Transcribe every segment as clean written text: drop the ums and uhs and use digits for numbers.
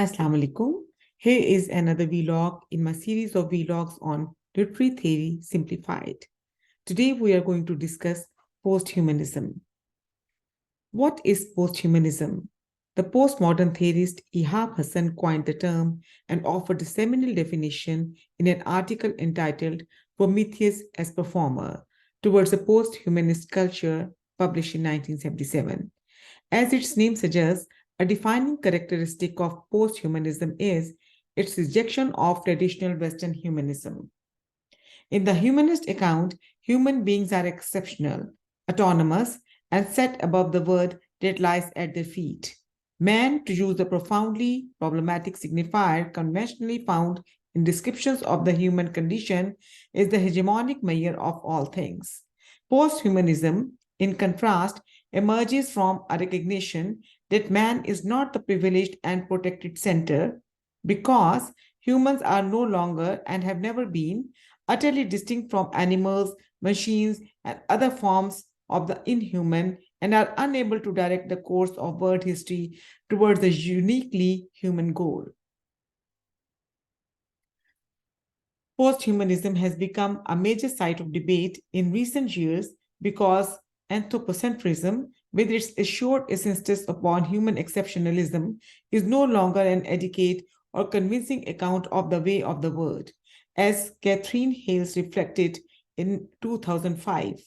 Assalamu alaikum. Here is another vlog in my series of vlogs on literary theory simplified. Today we are going to discuss posthumanism. What is posthumanism? The postmodern theorist Ihab Hassan coined the term and offered a seminal definition in an article entitled Prometheus as Performer towards a post-humanist culture published in 1977. As its name suggests, a defining characteristic of posthumanism is its rejection of traditional Western humanism. In the humanist account, human beings are exceptional, autonomous, and set above the world that lies at their feet. Man, to use the profoundly problematic signifier conventionally found in descriptions of the human condition, is the hegemonic measure of all things. Posthumanism, in contrast, emerges from a recognition that man is not the privileged and protected center because humans are no longer and have never been utterly distinct from animals, machines, and other forms of the inhuman and are unable to direct the course of world history towards a uniquely human goal. Posthumanism has become a major site of debate in recent years because anthropocentrism, with its assured insistence upon human exceptionalism, is no longer an adequate or convincing account of the way of the world, as Catherine Hales reflected in 2005.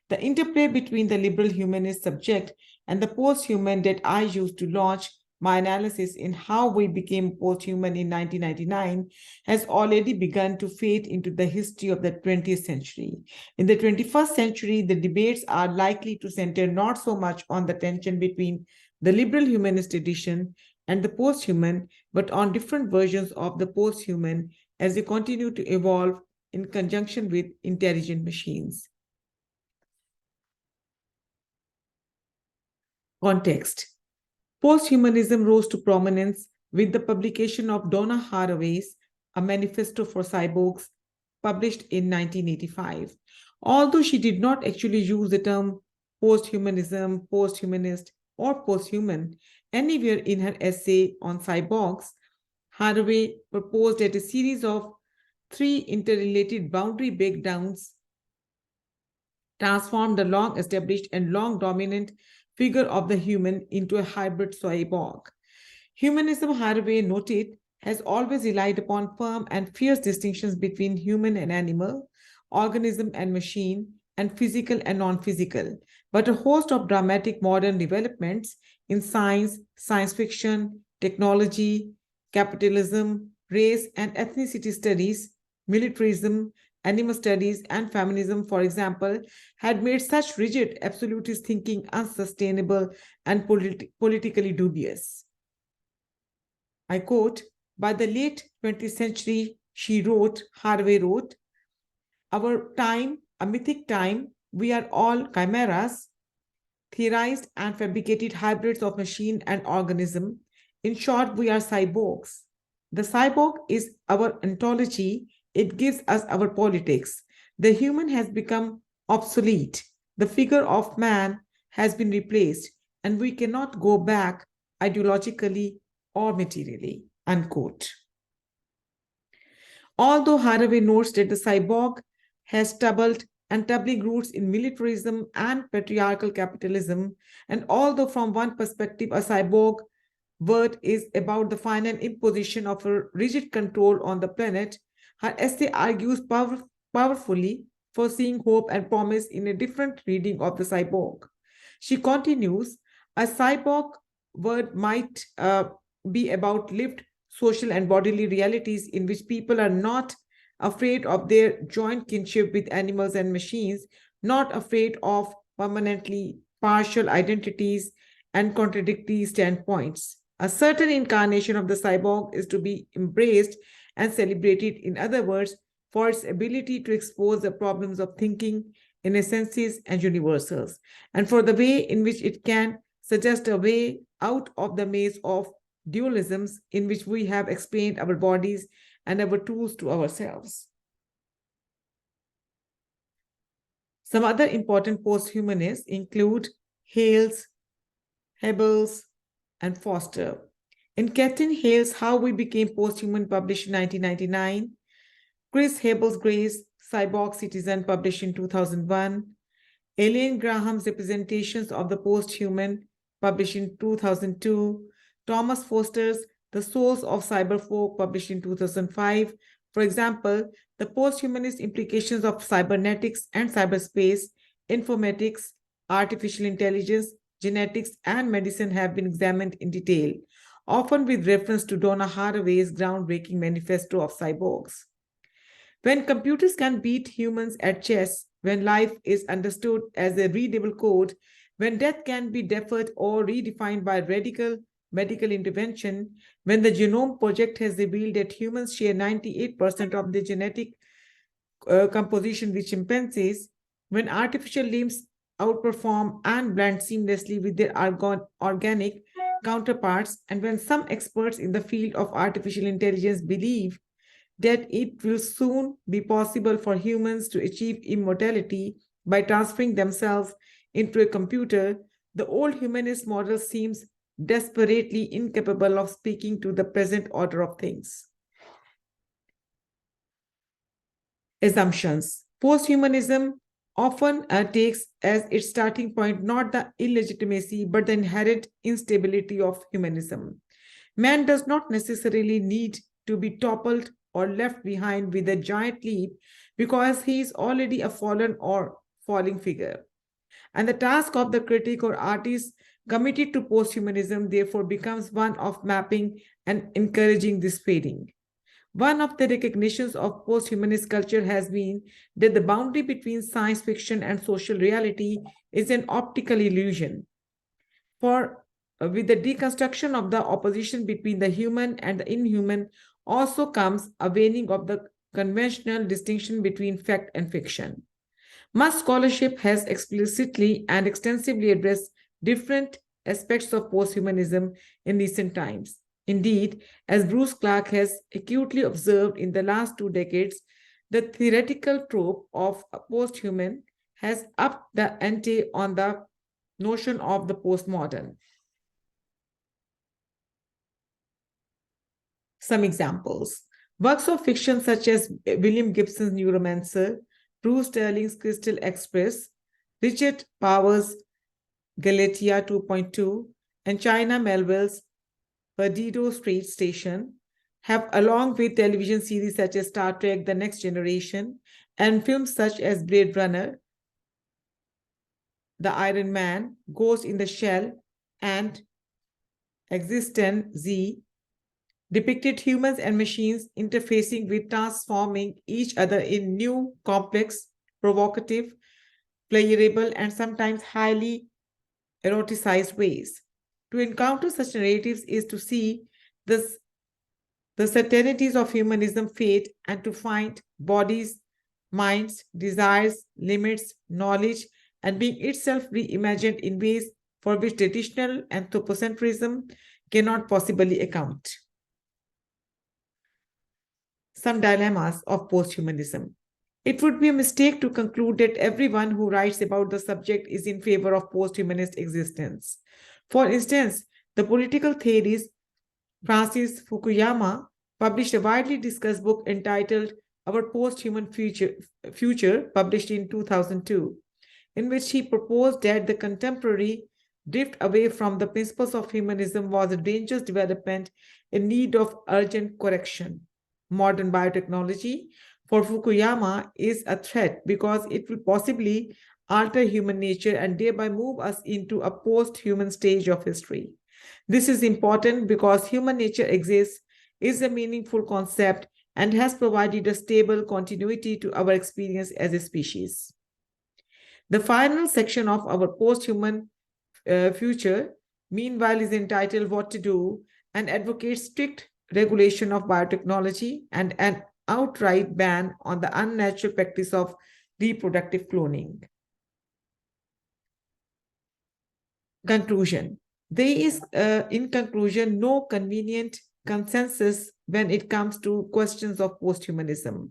The interplay between the liberal humanist subject and the post-human that I used to launch my analysis in how we became post-human in 1999 has already begun to fade into the history of the 20th century. In the 21st century, the debates are likely to center not so much on the tension between the liberal humanist tradition and the post-human, but on different versions of the post-human as they continue to evolve in conjunction with intelligent machines. Context. Posthumanism rose to prominence with the publication of Donna Haraway's A Manifesto for Cyborgs, published in 1985. Although she did not actually use the term posthumanism, posthumanist, or posthuman anywhere in her essay on cyborgs, Haraway proposed that a series of three interrelated boundary breakdowns transformed the long established and long dominant figure of the human into a hybrid cyborg. Humanism, Haraway noted, has always relied upon firm and fierce distinctions between human and animal, organism and machine, and physical and non-physical. But a host of dramatic modern developments in science, science fiction, technology, capitalism, race and ethnicity studies, militarism, animal studies, and feminism, for example, had made such rigid absolutist thinking unsustainable and politically dubious. I quote, by the late 20th century, Haraway wrote, our time, a mythic time, we are all chimeras, theorized and fabricated hybrids of machine and organism. In short, we are cyborgs. The cyborg is our ontology. It gives us our politics. The human has become obsolete. The figure of man has been replaced, and we cannot go back ideologically or materially, unquote. Although Haraway notes that the cyborg has troubling roots in militarism and patriarchal capitalism, and although from one perspective a cyborg word is about the final imposition of a rigid control on the planet, her essay argues powerfully for seeing hope and promise in a different reading of the cyborg. She continues, a cyborg word might be about lived social and bodily realities in which people are not afraid of their joint kinship with animals and machines, not afraid of permanently partial identities and contradictory standpoints. A certain incarnation of the cyborg is to be embraced and celebrated, in other words, for its ability to expose the problems of thinking in essences and universals, and for the way in which it can suggest a way out of the maze of dualisms in which we have explained our bodies and our tools to ourselves. Some other important post-humanists include Hales, Hebels, and Foster. In Catherine Hale's How We Became Posthuman, published in 1999, Chris Hebel's Gray's Cyborg Citizen, published in 2001, Elaine Graham's Representations of the Posthuman, published in 2002, Thomas Foster's The Souls of Cyberfolk, published in 2005. For example, the posthumanist implications of cybernetics and cyberspace, informatics, artificial intelligence, genetics, and medicine have been examined in detail, often with reference to Donna Haraway's groundbreaking manifesto of cyborgs. When computers can beat humans at chess, when life is understood as a readable code, when death can be deferred or redefined by radical medical intervention, when the Genome Project has revealed that humans share 98% of the genetic composition with chimpanzees, when artificial limbs outperform and blend seamlessly with their organic counterparts, and when some experts in the field of artificial intelligence believe that it will soon be possible for humans to achieve immortality by transferring themselves into a computer, the old humanist model seems desperately incapable of speaking to the present order of things. Assumptions. Posthumanism often takes as its starting point not the illegitimacy but the inherent instability of humanism. Man does not necessarily need to be toppled or left behind with a giant leap because he is already a fallen or falling figure. And the task of the critic or artist committed to posthumanism therefore becomes one of mapping and encouraging this fading. One of the recognitions of posthumanist culture has been that the boundary between science fiction and social reality is an optical illusion. For with the deconstruction of the opposition between the human and the inhuman also comes a waning of the conventional distinction between fact and fiction. Much scholarship has explicitly and extensively addressed different aspects of posthumanism in recent times. Indeed, as Bruce Clark has acutely observed in the last 2 decades, the theoretical trope of posthuman has upped the ante on the notion of the postmodern. Some examples. Works of fiction such as William Gibson's Neuromancer, Bruce Sterling's Crystal Express, Richard Powers' Galatea 2.2, and China Melville's Perdido Street Station have, along with television series such as Star Trek The Next Generation and films such as Blade Runner, The Iron Man, Ghost in the Shell, and Existence Z, depicted humans and machines interfacing with transforming each other in new, complex, provocative, playable, and sometimes highly eroticized ways. To encounter such narratives is to see the certainties of humanism fade and to find bodies, minds, desires, limits, knowledge, and being itself reimagined in ways for which traditional anthropocentrism cannot possibly account. Some dilemmas of posthumanism. It would be a mistake to conclude that everyone who writes about the subject is in favor of posthumanist existence. For instance, the political theorist Francis Fukuyama published a widely discussed book entitled Our Posthuman Future, published in 2002, in which he proposed that the contemporary drift away from the principles of humanism was a dangerous development in need of urgent correction. Modern biotechnology, for Fukuyama, is a threat because it will possibly alter human nature and thereby move us into a post-human stage of history. This is important because human nature exists, is a meaningful concept, and has provided a stable continuity to our experience as a species. The final section of our post-human future, meanwhile, is entitled What to Do and advocates strict regulation of biotechnology and an outright ban on the unnatural practice of reproductive cloning. Conclusion. There is, in conclusion, no convenient consensus when it comes to questions of posthumanism.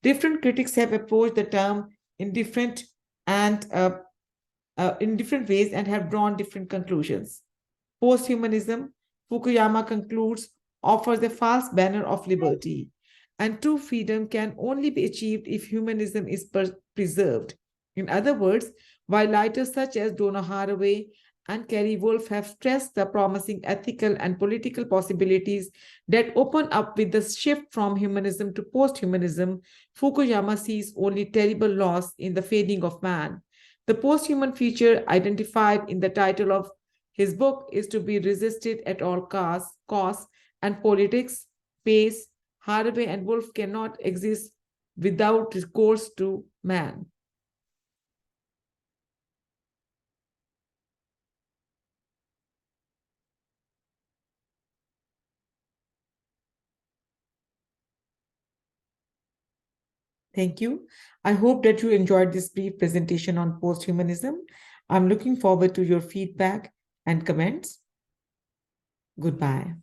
Different critics have approached the term in different ways and have drawn different conclusions. Posthumanism, Fukuyama concludes, offers a false banner of liberty, and true freedom can only be achieved if humanism is preserved. In other words, while writers such as Donna Haraway and Kerry Wolf have stressed the promising ethical and political possibilities that open up with the shift from humanism to post-humanism, Fukuyama sees only terrible loss in the fading of man. The post-human future identified in the title of his book is to be resisted at all costs, and politics, pace, Haraway and Wolf cannot exist without recourse to man. Thank you. I hope that you enjoyed this brief presentation on posthumanism. I'm looking forward to your feedback and comments. Goodbye.